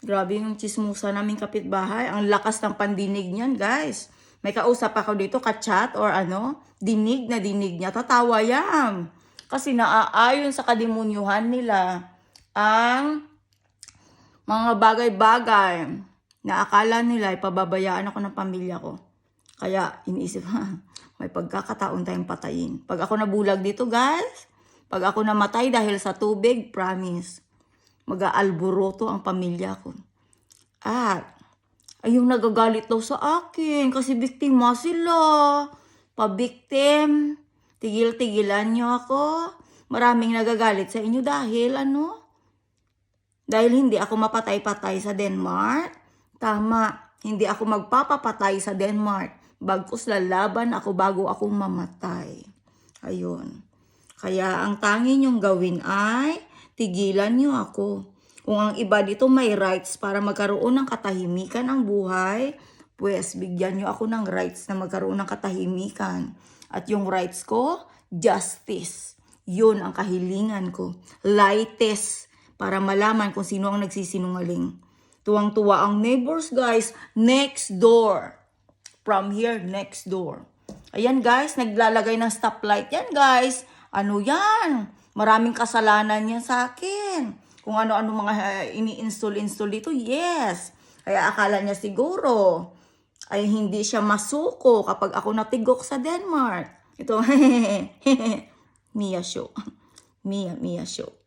Grabe yung chismusa naming kapitbahay. Ang lakas ng pandinig niyan, guys. May kausap ako dito, ka-chat or ano, dinig na dinig niya. Tatawa yan. Kasi naaayon sa kadimunyuhan nila ang mga bagay-bagay na akala nila ipababayaan ako ng pamilya ko. Kaya iniisip, may pagkakataon tayong patayin. Pag ako nabulag dito, guys, pag ako namatay dahil sa tubig, promise, mag-aalboroto ang pamilya ko. At, ay yung nagagalit daw sa akin kasi biktima sila. Pabiktim. Tigil-tigilan nyo ako. Maraming nagagalit sa inyo dahil ano? Dahil hindi ako mapatay-patay sa Denmark. Tama, hindi ako magpapapatay sa Denmark. Bagkus lalaban ako bago akong mamatay. Ayun. Kaya ang tangi nyong gawin ay tigilan nyo ako. Kung ang iba dito may rights para magkaroon ng katahimikan ang buhay, pues bigyan nyo ako ng rights na magkaroon ng katahimikan. At yung rights ko, justice. Yun ang kahilingan ko. Lie test para malaman kung sino ang nagsisinungaling. Tuwang-tuwa ang neighbors, guys. Next door. From here, next door. Ayan, guys. Naglalagay ng stoplight yan, guys. Ano yan? Maraming kasalanan yan sa akin. Kung ano-ano mga ini-install dito, yes. Kaya akala niya siguro ay hindi siya masuko kapag ako natigok sa Denmark. Ito, Mia show. Mia show.